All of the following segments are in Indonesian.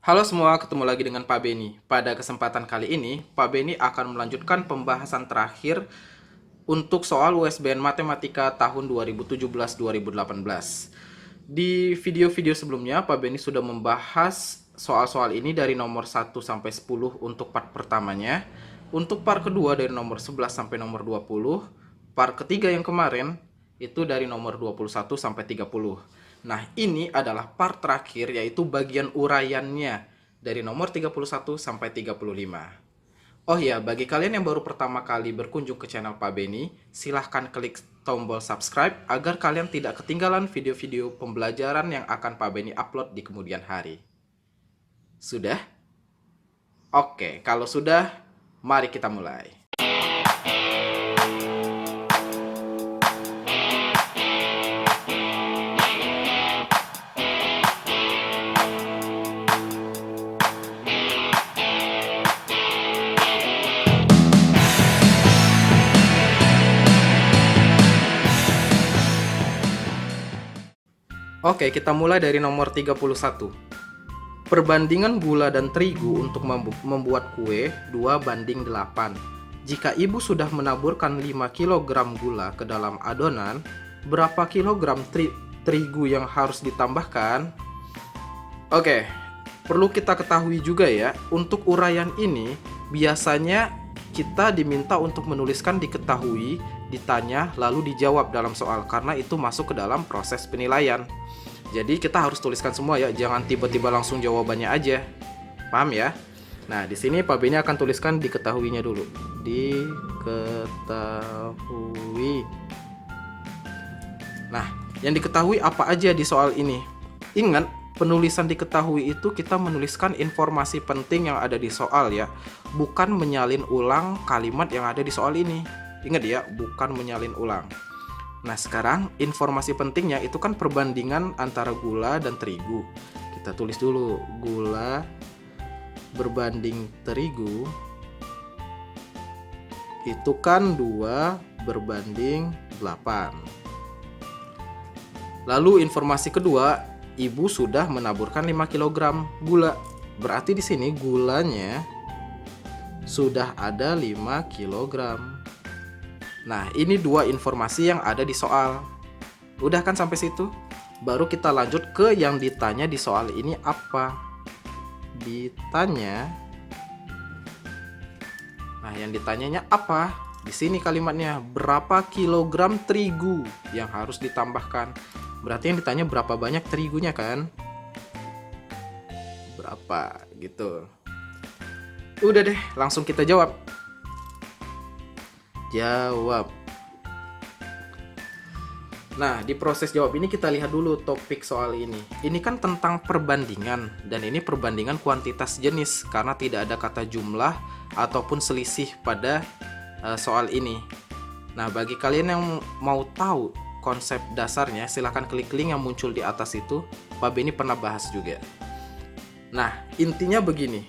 Halo semua, ketemu lagi dengan Pak Beni. Pada kesempatan kali ini, Pak Beni akan melanjutkan pembahasan terakhir untuk soal USBN Matematika tahun 2017-2018. Di video-video sebelumnya, Pak Beni sudah membahas soal-soal ini dari nomor 1 sampai 10 untuk part pertamanya, untuk part kedua dari nomor 11 sampai nomor 20, part ketiga yang kemarin itu dari nomor 21 sampai 30. Nah, ini adalah part terakhir yaitu bagian uraiannya dari nomor 31 sampai 35. Oh ya, bagi kalian yang baru pertama kali berkunjung ke channel Pak Beni, silahkan klik tombol subscribe agar kalian tidak ketinggalan video-video pembelajaran yang akan Pak Beni upload di kemudian hari. Sudah? Oke, kalau sudah, mari kita mulai. Oke, kita mulai dari nomor 31. Perbandingan gula dan terigu untuk membuat kue 2:8. Jika ibu sudah menaburkan 5 kg gula ke dalam adonan, berapa kilogram terigu yang harus ditambahkan? Oke, perlu kita ketahui juga ya, untuk uraian ini biasanya kita diminta untuk menuliskan diketahui, ditanya, lalu dijawab dalam soal karena itu masuk ke dalam proses penilaian. Jadi kita harus tuliskan semua ya, jangan tiba-tiba langsung jawabannya aja. Paham ya? Nah, di sini Pak Beni akan tuliskan diketahuinya dulu. Diketahui. Nah, yang diketahui apa aja di soal ini? Ingat, penulisan diketahui itu kita menuliskan informasi penting yang ada di soal ya, bukan menyalin ulang kalimat yang ada di soal ini. Ingat ya, bukan menyalin ulang. Nah, sekarang informasi pentingnya itu kan perbandingan antara gula dan terigu. Kita tulis dulu, gula berbanding terigu itu kan 2:8. Lalu informasi kedua, ibu sudah menaburkan 5 kg gula. Berarti di sini gulanya sudah ada 5 kg. Nah, ini dua informasi yang ada di soal. Udah kan sampai situ? Baru kita lanjut ke yang ditanya di soal ini apa? Ditanya. Nah, yang ditanyanya apa? Di sini kalimatnya, berapa kilogram terigu yang harus ditambahkan? Berarti yang ditanya berapa banyak terigunya kan? Berapa gitu. Udah deh, langsung kita jawab. Jawab. Nah, di proses jawab ini kita lihat dulu topik soal ini. Ini kan tentang perbandingan, dan ini perbandingan kuantitas jenis karena tidak ada kata jumlah ataupun selisih pada soal ini. Nah, bagi kalian yang mau tahu konsep dasarnya, silahkan klik link yang muncul di atas itu. Pak Beni pernah bahas juga. Nah, intinya begini.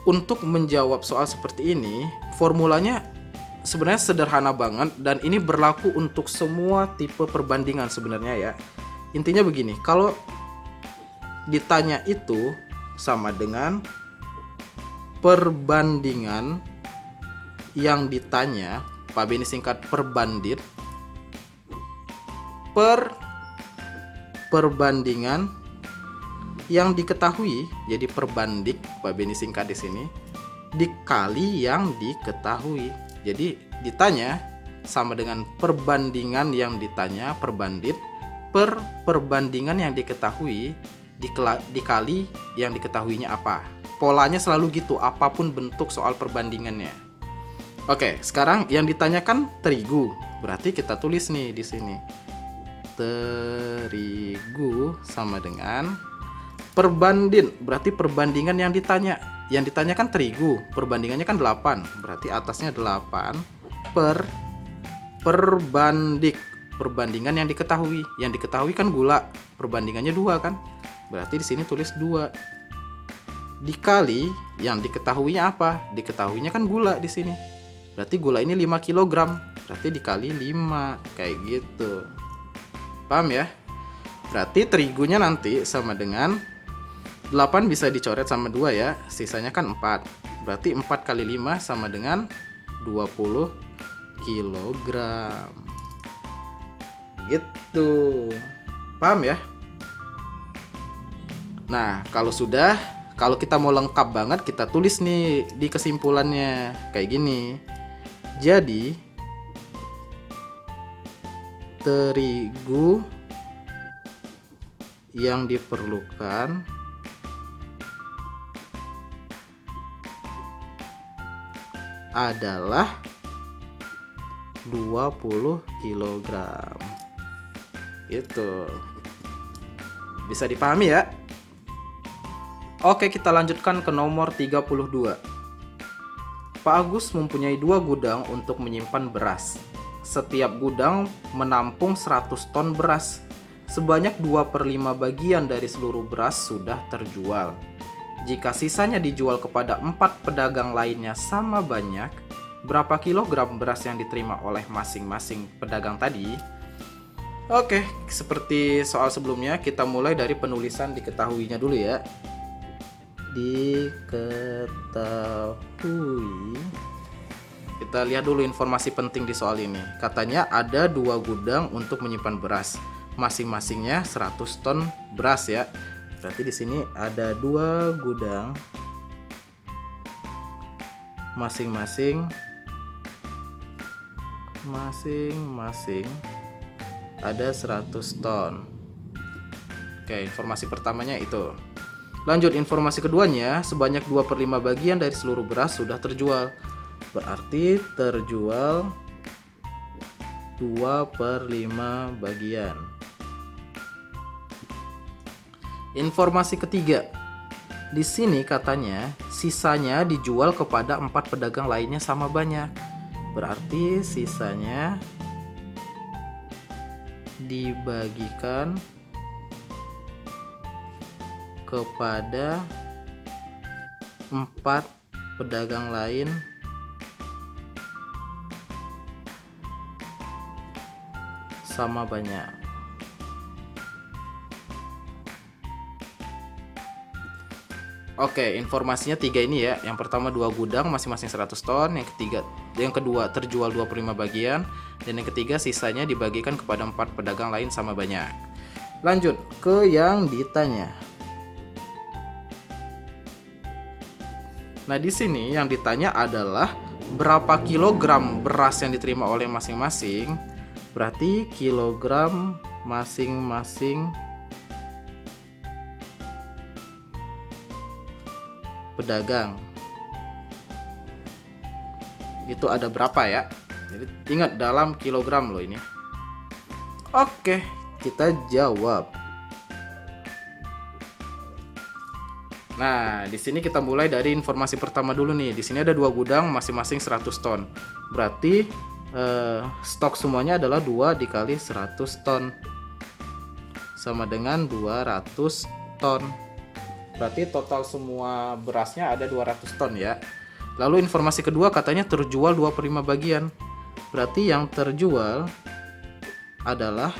Untuk menjawab soal seperti ini, formulanya sebenarnya sederhana banget dan ini berlaku untuk semua tipe perbandingan sebenarnya ya. Intinya begini, kalau ditanya itu sama dengan perbandingan yang ditanya, Pak Beni singkat perbandit, perbandingan yang diketahui, jadi perbandik, Pak Beni singkat di sini, dikali yang diketahui. Jadi ditanya sama dengan perbandingan yang ditanya, perbandit, per perbandingan yang diketahui dikali yang diketahuinya apa. Polanya selalu gitu, apapun bentuk soal perbandingannya. Oke, sekarang yang ditanyakan terigu. Berarti kita tulis nih di sini. Terigu sama dengan perbandin, berarti perbandingan yang ditanya. Yang ditanyakan terigu, perbandingannya kan 8, berarti atasnya 8 per perbandik, perbandingan yang diketahui. Yang diketahui kan gula, perbandingannya 2 kan? Berarti di sini tulis 2. Dikali yang diketahuinya apa? Diketahuinya kan gula di sini. Berarti gula ini 5 kg, berarti dikali 5 kayak gitu. Paham ya? Berarti terigunya nanti sama dengan 8 bisa dicoret sama 2 ya, sisanya kan 4. Berarti 4 kali 5 sama dengan 20 kilogram. Gitu. Paham ya? Nah, kalau kita mau lengkap banget, kita tulis nih di kesimpulannya kayak gini. Jadi, terigu yang diperlukan adalah 20 kilogram. Gitu. Bisa dipahami ya? Oke, kita lanjutkan ke nomor 32. Pak Agus mempunyai 2 gudang untuk menyimpan beras. Setiap gudang menampung 100 ton beras. Sebanyak 2/5 bagian dari seluruh beras sudah terjual. Jika sisanya dijual kepada 4 pedagang lainnya sama banyak, berapa kilogram beras yang diterima oleh masing-masing pedagang tadi? Oke, seperti soal sebelumnya, kita mulai dari penulisan diketahuinya dulu ya. Diketahui. Kita lihat dulu informasi penting di soal ini. Katanya ada 2 gudang untuk menyimpan beras. Masing-masingnya 100 ton beras ya. Berarti di sini ada 2 gudang. Masing-masing ada 100 ton. Oke, informasi pertamanya itu. Lanjut, informasi keduanya, sebanyak 2/5 bagian dari seluruh beras sudah terjual. Berarti terjual 2/5 bagian. Informasi ketiga. Di sini katanya sisanya dijual kepada 4 pedagang lainnya sama banyak. Berarti sisanya dibagikan kepada 4 pedagang lain sama banyak. Oke, informasinya 3 ini ya. Yang pertama 2 gudang masing-masing 100 ton, yang kedua terjual 2/5 bagian, dan yang ketiga sisanya dibagikan kepada 4 pedagang lain sama banyak. Lanjut ke yang ditanya. Nah, di sini yang ditanya adalah berapa kilogram beras yang diterima oleh masing-masing. Berarti kilogram masing-masing pedagang itu ada berapa ya? Jadi ingat dalam kilogram loh ini. Oke, kita jawab. Nah, di sini kita mulai dari informasi pertama dulu nih. Di sini ada 2 gudang masing-masing 100 ton. Berarti stok semuanya adalah 2 dikali 100 ton sama dengan 200 ton. Berarti total semua berasnya ada 200 ton ya. Lalu informasi kedua katanya terjual 2/5 bagian. Berarti yang terjual adalah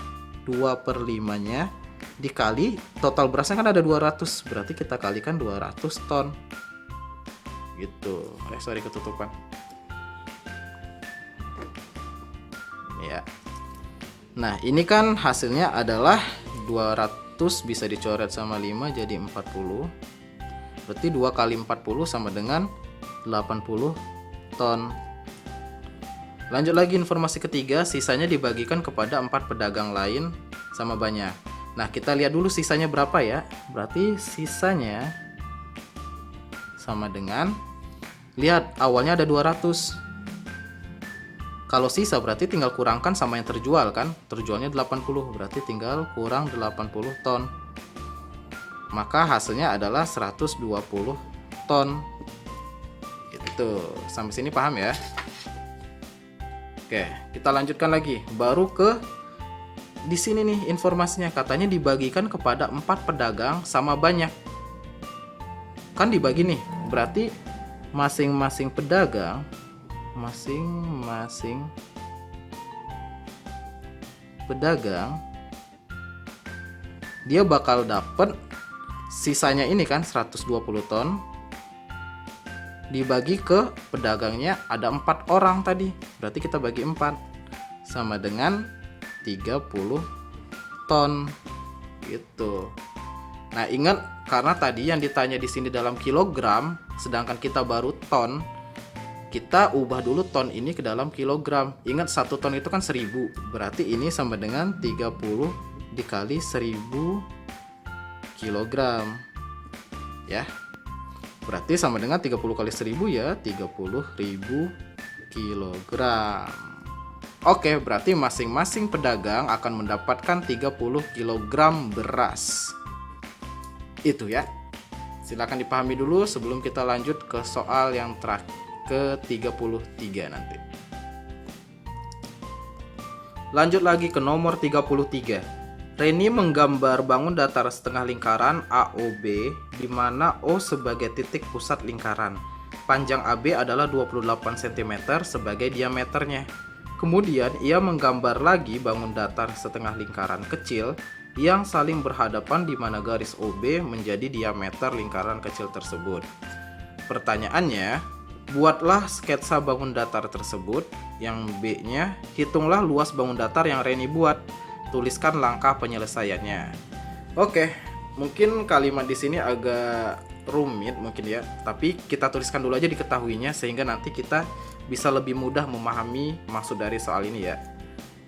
2/5-nya dikali total berasnya kan ada 200. Berarti kita kalikan 200 ton. Gitu. Sorry ketutupan. Ya. Nah, ini kan hasilnya adalah 200 bisa dicoret sama 5 jadi 40. Berarti 2 kali 40 sama dengan 80 ton. Lanjut lagi informasi ketiga, sisanya dibagikan kepada 4 pedagang lain sama banyak. Nah, kita lihat dulu sisanya berapa ya. Berarti sisanya sama dengan, lihat awalnya ada 200. Kalau sisa berarti tinggal kurangkan sama yang terjual kan. Terjualnya 80, berarti tinggal kurang 80 ton. Maka hasilnya adalah 120 ton. Gitu. Sampai sini paham ya? Oke, kita lanjutkan lagi. Baru ke di sini nih informasinya, katanya dibagikan kepada 4 pedagang sama banyak. Kan dibagi nih, berarti masing-masing pedagang dia bakal dapat sisanya ini kan 120 ton dibagi ke pedagangnya, ada 4 orang tadi, berarti kita bagi 4 sama dengan 30 ton gitu. Nah, ingat karena tadi yang ditanya di sini dalam kilogram, sedangkan kita baru ton, kita ubah dulu ton ini ke dalam kilogram. Ingat 1 ton itu kan 1000, berarti ini sama dengan 30 dikali 1000 kilogram ya. Berarti sama dengan 30 kali 1000 ya 30.000 kilogram. Oke, berarti masing-masing pedagang akan mendapatkan 30 kilogram beras. Itu ya. Silakan dipahami dulu sebelum kita lanjut ke soal yang ke-33 nanti. Lanjut lagi ke nomor 33. Reni menggambar bangun datar setengah lingkaran AOB di mana O sebagai titik pusat lingkaran. Panjang AB adalah 28 cm sebagai diameternya. Kemudian ia menggambar lagi bangun datar setengah lingkaran kecil yang saling berhadapan di mana garis OB menjadi diameter lingkaran kecil tersebut. Pertanyaannya, buatlah sketsa bangun datar tersebut. Yang B-nya, hitunglah luas bangun datar yang Reni buat. Tuliskan langkah penyelesaiannya. Oke, mungkin kalimat di sini agak rumit mungkin ya, tapi kita tuliskan dulu aja diketahuinya sehingga nanti kita bisa lebih mudah memahami maksud dari soal ini ya.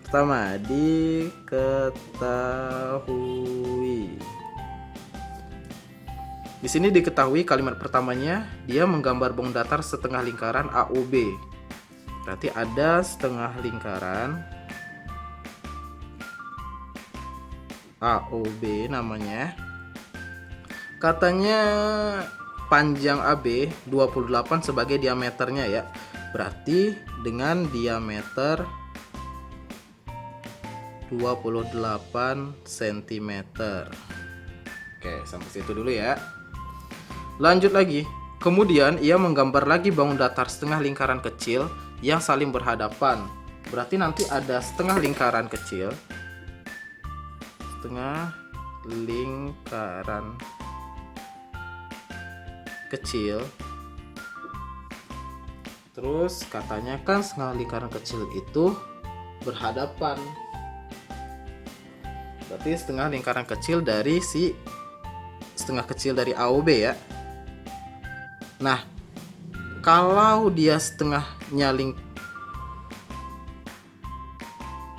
Pertama, diketahui. Di sini diketahui kalimat pertamanya dia menggambar bangun datar setengah lingkaran AOB. Berarti ada setengah lingkaran AOB namanya. Katanya panjang AB 28 sebagai diameternya ya. Berarti dengan diameter 28 cm. Oke, sampai situ dulu ya. Lanjut lagi. Kemudian ia menggambar lagi bangun datar setengah lingkaran kecil yang saling berhadapan. Berarti nanti ada setengah lingkaran kecil, setengah lingkaran kecil. Terus katanya kan setengah lingkaran kecil itu berhadapan. Berarti setengah lingkaran kecil dari setengah kecil dari AOB ya. Nah, kalau dia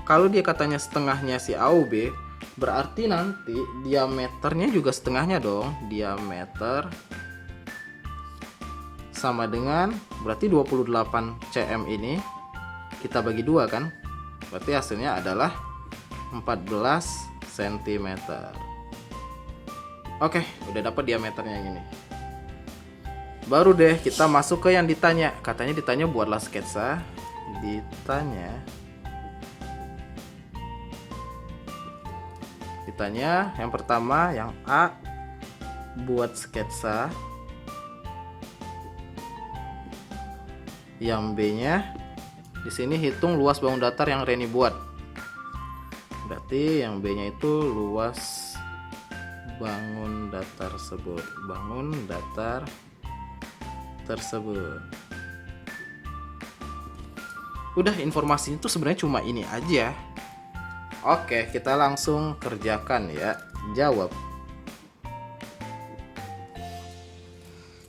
kalau dia katanya setengahnya si AOB, berarti nanti diameternya juga setengahnya dong. Diameter sama dengan berarti 28 cm ini kita bagi 2 kan. Berarti hasilnya adalah 14 cm. Oke, udah dapat diameternya yang ini. Baru deh kita masuk ke yang ditanya. Katanya ditanya buatlah sketsa. Ditanya yang pertama, yang A, buat sketsa. Yang B-nya di sini hitung luas bangun datar yang Reni buat. Berarti yang B-nya itu luas bangun datar tersebut. Udah, informasinya itu sebenarnya cuma ini aja. Oke, kita langsung kerjakan ya. Jawab.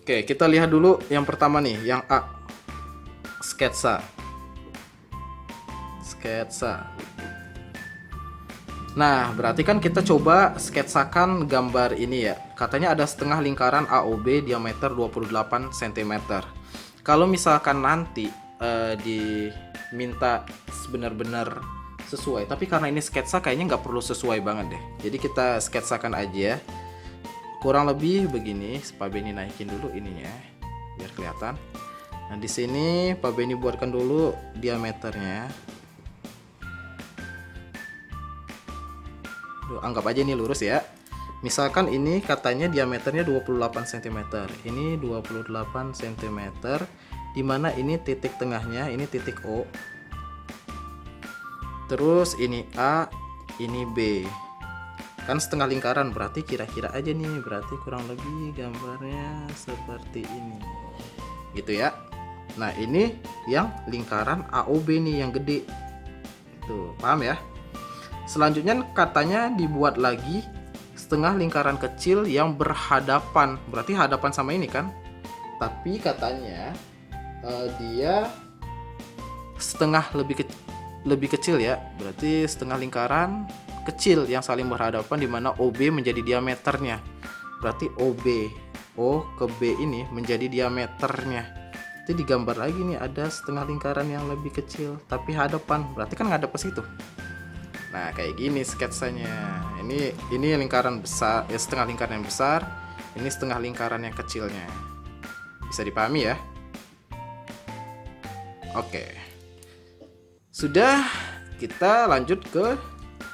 Oke, kita lihat dulu yang pertama nih, yang A. Sketsa. Nah, berarti kan kita coba sketsakan gambar ini ya. Katanya ada setengah lingkaran AOB diameter 28 cm. Kalau misalkan nanti diminta benar-benar sesuai, tapi karena ini sketsa kayaknya nggak perlu sesuai banget deh. Jadi kita sketsakan aja. Kurang lebih begini. Pak Beni naikin dulu ininya biar kelihatan. Nah, di sini Pak Beni buatkan dulu diameternya. Anggap aja ini lurus ya. Misalkan ini katanya diameternya 28 cm. Ini 28 cm. Dimana ini titik tengahnya, ini titik O. Terus ini A, ini B. Kan setengah lingkaran, berarti kira-kira aja nih, berarti kurang lebih gambarnya seperti ini gitu ya. Nah ini yang lingkaran AOB nih yang gede tuh, paham ya. Selanjutnya katanya dibuat lagi setengah lingkaran kecil yang berhadapan, berarti hadapan sama ini kan, tapi katanya dia setengah lebih kecil ya, berarti setengah lingkaran kecil yang saling berhadapan di mana OB menjadi diameternya. Berarti O ke B ini menjadi diameternya. Itu digambar lagi nih, ada setengah lingkaran yang lebih kecil tapi hadapan, berarti kan ngadep ke situ. Nah kayak gini sketsanya. Ini lingkaran besar, ya setengah lingkaran yang besar. Ini setengah lingkaran yang kecilnya. Bisa dipahami ya? Oke. Sudah, kita lanjut ke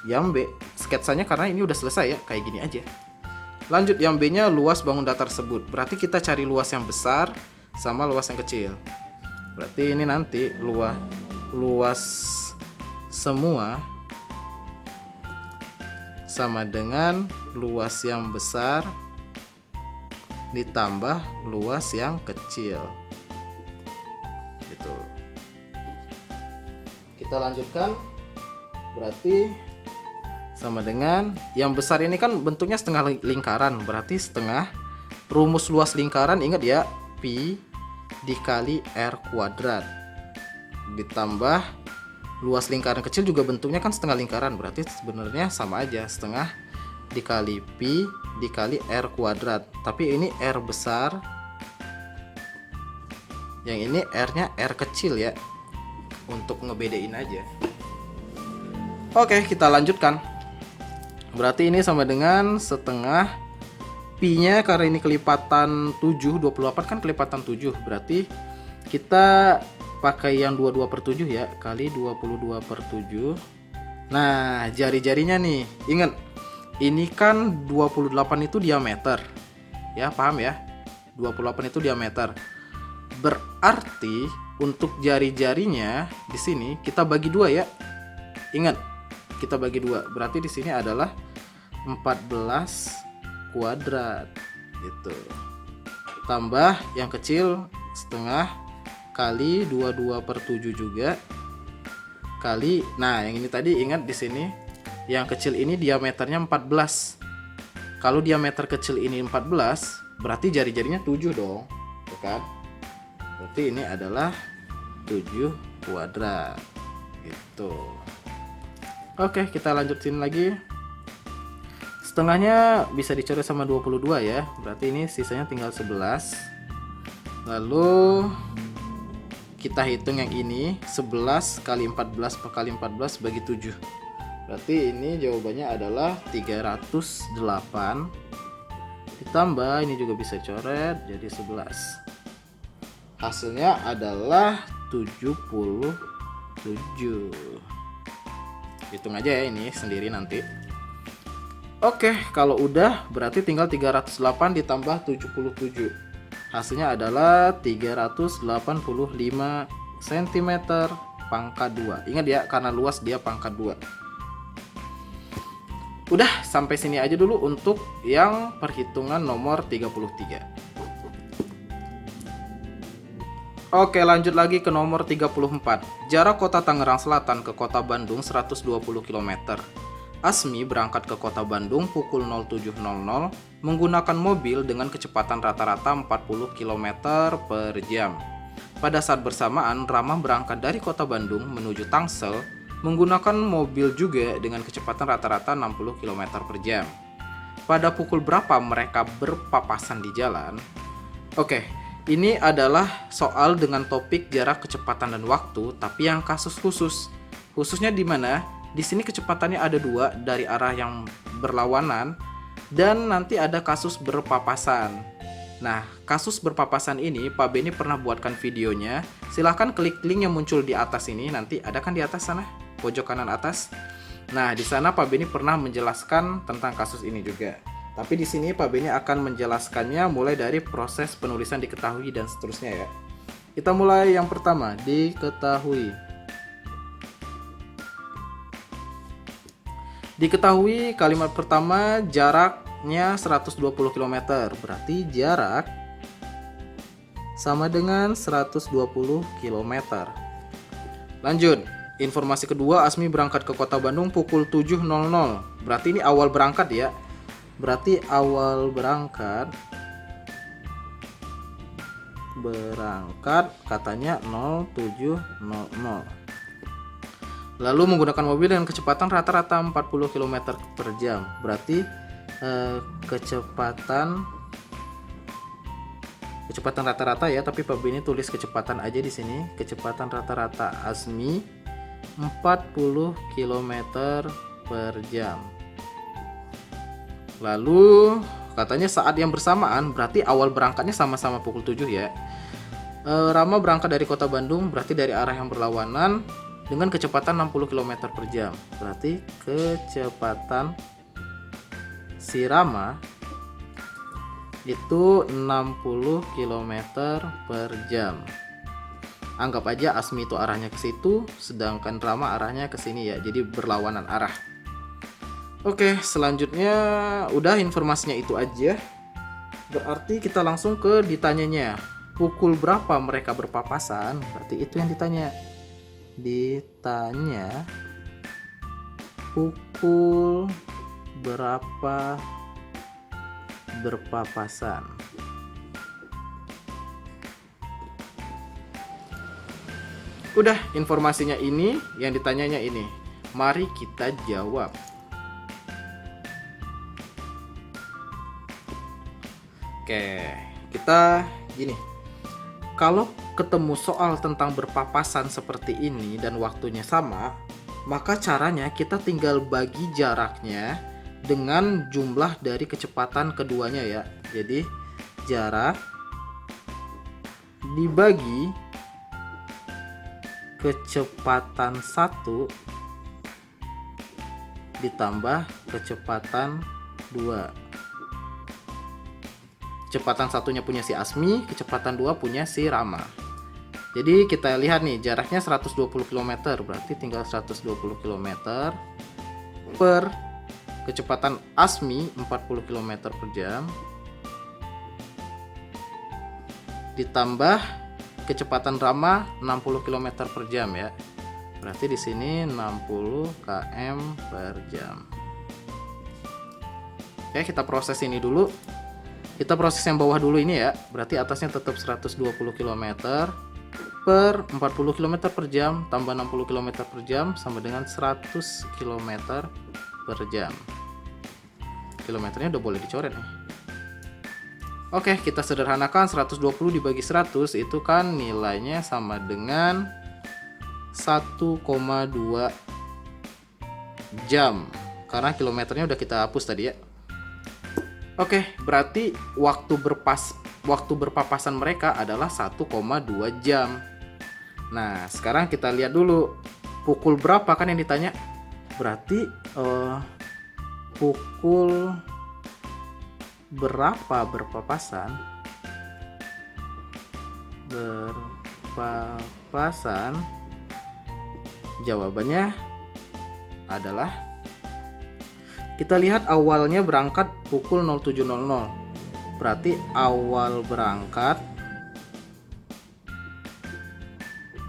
yang B. Sketsanya karena ini udah selesai ya, kayak gini aja. Lanjut yang B-nya, luas bangun datar tersebut. Berarti kita cari luas yang besar sama luas yang kecil. Berarti ini nanti luas semua sama dengan luas yang besar ditambah luas yang kecil gitu. Kita lanjutkan, berarti sama dengan yang besar ini kan bentuknya setengah lingkaran, berarti setengah rumus luas lingkaran, ingat ya, pi dikali r kuadrat ditambah luas lingkaran kecil juga bentuknya kan setengah lingkaran, berarti sebenarnya sama aja, setengah dikali pi dikali r kuadrat, tapi ini r besar, yang ini r-nya r kecil ya, untuk ngebedain aja. Oke, kita lanjutkan. Berarti ini sama dengan setengah pi-nya, karena ini kelipatan 7, 28 kan kelipatan 7, berarti kita pakai yang 22/7 ya, kali 22/7. Nah jari-jarinya nih, ingat ini kan 28 itu diameter ya, paham ya, 28 itu diameter, berarti untuk jari-jarinya di sini kita bagi 2 ya, ingat kita bagi 2, berarti di sini adalah 14 kuadrat gitu, tambah yang kecil setengah kali 22/7 juga kali, nah yang ini tadi ingat di sini yang kecil ini diameternya 14. Kalau diameter kecil ini 14, berarti jari-jarinya 7 dong, ya kan? Berarti ini adalah 7 kuadrat gitu. Oke, kita lanjutin lagi. Setengahnya bisa dicoret sama 22 ya, berarti ini sisanya tinggal 11. Lalu kita hitung yang ini, 11 kali 14 kali 14 bagi 7. Berarti ini jawabannya adalah 308. Ditambah ini juga bisa coret jadi 11. Hasilnya adalah 77. Hitung aja ya ini sendiri nanti. Oke, kalau udah berarti tinggal 308 ditambah 77. Hasilnya adalah 385 cm pangkat 2. Ingat ya, karena luas dia pangkat 2. Udah, sampai sini aja dulu untuk yang perhitungan nomor 33. Oke, lanjut lagi ke nomor 34. Jarak kota Tangerang Selatan ke kota Bandung 120 km. Asmi berangkat ke kota Bandung pukul 07.00 menggunakan mobil dengan kecepatan rata-rata 40 km per jam. Pada saat bersamaan, Rama berangkat dari kota Bandung menuju Tangsel menggunakan mobil juga dengan kecepatan rata-rata 60 km per jam. Pada pukul berapa mereka berpapasan di jalan? Oke, ini adalah soal dengan topik jarak, kecepatan, dan waktu, tapi yang kasus khusus. Khususnya di mana? Di sini kecepatannya ada 2 dari arah yang berlawanan dan nanti ada kasus berpapasan. Nah, kasus berpapasan ini Pak Beni pernah buatkan videonya. Silahkan klik link yang muncul di atas ini, nanti ada kan di atas sana, pojok kanan atas. Nah, di sana Pak Beni pernah menjelaskan tentang kasus ini juga. Tapi di sini Pak Beni akan menjelaskannya mulai dari proses penulisan diketahui dan seterusnya ya. Kita mulai yang pertama, diketahui. Diketahui kalimat pertama jaraknya 120 km, berarti jarak sama dengan 120 km. Lanjut, informasi kedua, Asmi berangkat ke Kota Bandung pukul 7.00. Berarti ini awal berangkat ya. Berarti awal berangkat katanya 07.00. Lalu menggunakan mobil dengan kecepatan rata-rata 40 km per jam. Berarti kecepatan rata-rata ya, tapi Pak Beni tulis kecepatan aja di sini. Kecepatan rata-rata Asmi 40 km per jam. Lalu katanya saat yang bersamaan, berarti awal berangkatnya sama-sama pukul 7 ya. Rama berangkat dari Kota Bandung, berarti dari arah yang berlawanan dengan kecepatan 60 km per jam. Berarti kecepatan si Rama itu 60 km per jam. Anggap aja Asmi itu arahnya ke situ, sedangkan Rama arahnya ke sini ya. Jadi berlawanan arah. Oke, selanjutnya udah informasinya itu aja. Berarti kita langsung ke ditanyanya. Pukul berapa mereka berpapasan? Berarti itu yang ditanya. Ditanya pukul berapa berpapasan. Udah, informasinya ini, yang ditanyanya ini. Mari kita jawab. Oke, kita gini. Kalau ketemu soal tentang berpapasan seperti ini dan waktunya sama, maka caranya kita tinggal bagi jaraknya dengan jumlah dari kecepatan keduanya ya. Jadi jarak dibagi kecepatan 1 ditambah kecepatan 2. Kecepatan satunya punya si Asmi, kecepatan 2 punya si Rama. Jadi kita lihat nih, jaraknya 120 km, berarti tinggal 120 km per kecepatan Asmi 40 km per jam ditambah kecepatan Rama 60 km per jam ya. Berarti di sini 60 km per jam. Oke, kita proses ini dulu. Kita proses yang bawah dulu ini ya. Berarti atasnya tetap 120 km per 40 km per jam tambah 60 km per jam sama dengan 100 km per jam. Kilometernya udah boleh dicoret nih. Oke, kita sederhanakan 120 dibagi 100 itu kan nilainya sama dengan 1,2 jam. Karena kilometernya udah kita hapus tadi ya. Oke, berarti waktu berpapasan mereka adalah 1,2 jam. Nah, sekarang kita lihat dulu pukul berapa kan yang ditanya. Berarti pukul berapa berpapasan? Jawabannya adalah, kita lihat awalnya berangkat pukul 07.00. Berarti awal berangkat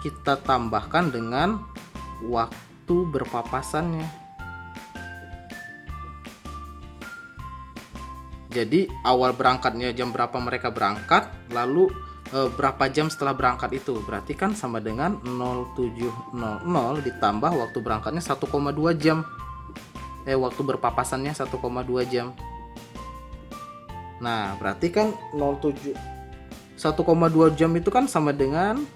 kita tambahkan dengan waktu berpapasannya. Jadi awal berangkatnya jam berapa mereka berangkat, lalu berapa jam setelah berangkat itu. Berarti kan sama dengan 07.00 ditambah waktu berangkatnya 1,2 jam. Waktu berpapasannya 1,2 jam. Nah, berarti kan 1,2 jam itu kan sama dengan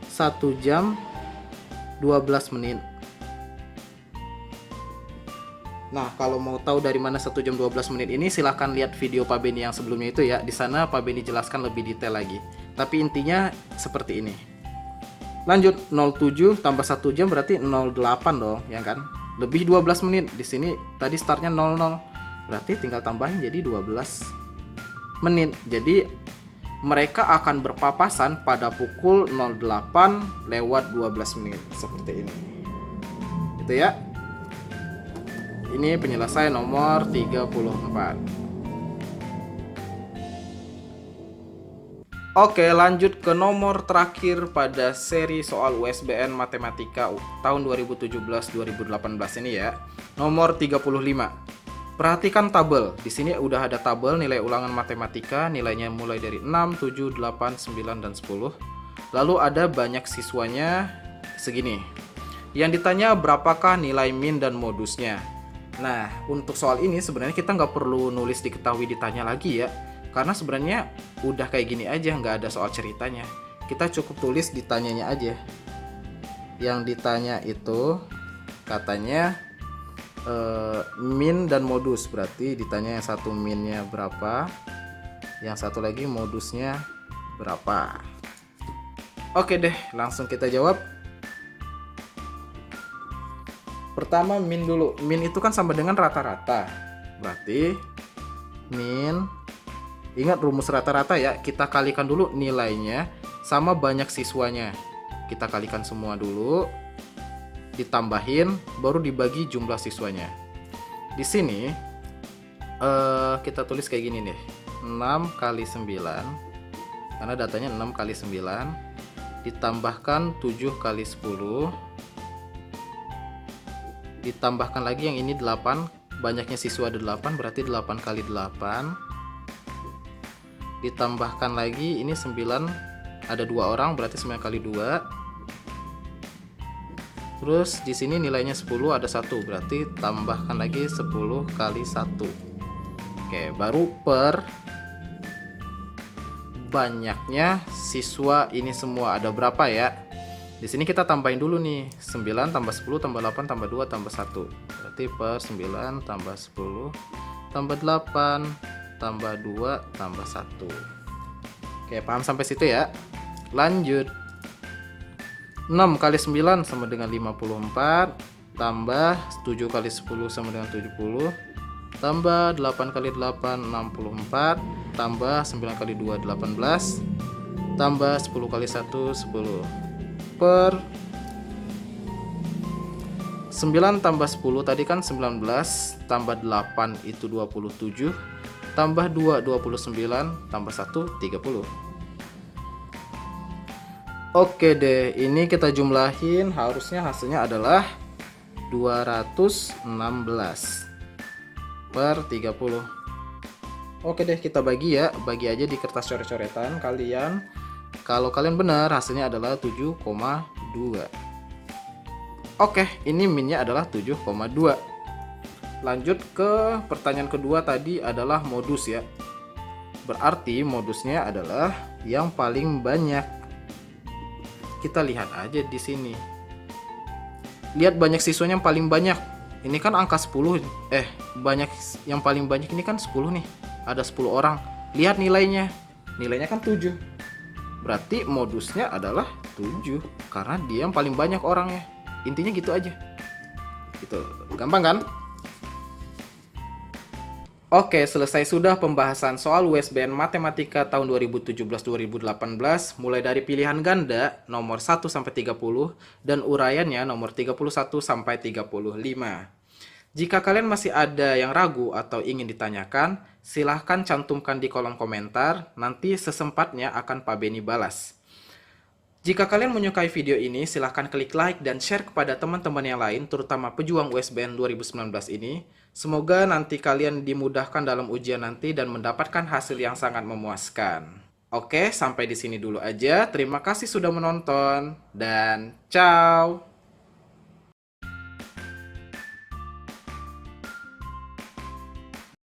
1 jam 12 menit. Nah, kalau mau tahu dari mana 1 jam 12 menit ini, silahkan lihat video Pak Beni yang sebelumnya itu ya. Di sana Pak Beni jelaskan lebih detail lagi. Tapi intinya seperti ini. Lanjut, 07 tambah 1 jam berarti 08 dong, ya kan? Lebih 12 menit. Di sini tadi startnya 00. Berarti tinggal tambahin jadi 12 menit. Jadi mereka akan berpapasan pada pukul 08 lewat 12 menit seperti ini. Itu ya. Ini penyelesaian nomor 34. Oke, lanjut ke nomor terakhir pada seri soal USBN Matematika tahun 2017-2018 ini ya. Nomor 35. Perhatikan tabel. Di sini udah ada tabel nilai ulangan matematika, nilainya mulai dari 6, 7, 8, 9 dan 10. Lalu ada banyak siswanya segini. Yang ditanya berapakah nilai min dan modusnya. Nah, untuk soal ini sebenarnya kita nggak perlu nulis diketahui ditanya lagi ya. Karena sebenarnya udah kayak gini aja, nggak ada soal ceritanya. Kita cukup tulis ditanyanya aja. Yang ditanya itu katanya min dan modus. Berarti ditanya yang satu minnya berapa, yang satu lagi modusnya berapa. Oke deh, langsung kita jawab. Pertama min dulu. Min itu kan sama dengan rata-rata. Berarti min, ingat rumus rata-rata ya, kita kalikan dulu nilainya sama banyak siswanya. Kita kalikan semua dulu, ditambahin, baru dibagi jumlah siswanya. Di sini kita tulis kayak gini nih, 6 kali 9, karena datanya 6 kali 9, ditambahkan 7 kali 10, ditambahkan lagi yang ini 8, banyaknya siswa ada 8, berarti 8 kali 8, ditambahkan lagi ini 9, ada 2 orang berarti 9 kali 2. Terus di sini nilainya 10, ada 1, berarti tambahkan lagi 10 kali 1. Oke, baru per banyaknya siswa ini semua ada berapa ya. Di sini kita tambahin dulu nih, 9 tambah 10 tambah 8 tambah 2 tambah 1. Berarti per 9 tambah 10 tambah 8 tambah 2 tambah 1. Oke, paham sampai situ ya? Lanjut. 6 kali 9 sama dengan 54, tambah 7 kali 10 sama dengan 70, tambah 8 kali 8 64, tambah 9 kali 2 18, tambah 10 kali 1 10. Per 9 tambah 10 tadi kan 19, tambah 8 itu 27, tambah 2 29, tambah 1 30. Oke deh, ini kita jumlahin, harusnya hasilnya adalah 216 per 30. Oke deh, kita bagi ya, bagi aja di kertas coret-coretan kalian. Kalau kalian benar, hasilnya adalah 7,2. Oke, ini minnya adalah 7,2. Lanjut ke pertanyaan kedua, tadi adalah modus ya. Berarti modusnya adalah yang paling banyak. Kita lihat aja di sini. Lihat banyak siswanya yang paling banyak. Ini kan angka 10. Banyak yang paling banyak ini kan 10 nih. Ada 10 orang. Lihat nilainya. Nilainya kan 7. Berarti modusnya adalah 7 karena dia yang paling banyak orangnya. Intinya gitu aja. Gitu. Gampang kan? Oke, selesai sudah pembahasan soal USBN Matematika tahun 2017-2018 mulai dari pilihan ganda nomor 1 sampai 30 dan uraiannya nomor 31 sampai 35. Jika kalian masih ada yang ragu atau ingin ditanyakan, silahkan cantumkan di kolom komentar, nanti sesempatnya akan Pak Beni balas. Jika kalian menyukai video ini, silahkan klik like dan share kepada teman-teman yang lain, terutama pejuang USBN 2019 ini. Semoga nanti kalian dimudahkan dalam ujian nanti dan mendapatkan hasil yang sangat memuaskan. Oke, sampai di sini dulu aja. Terima kasih sudah menonton, dan ciao!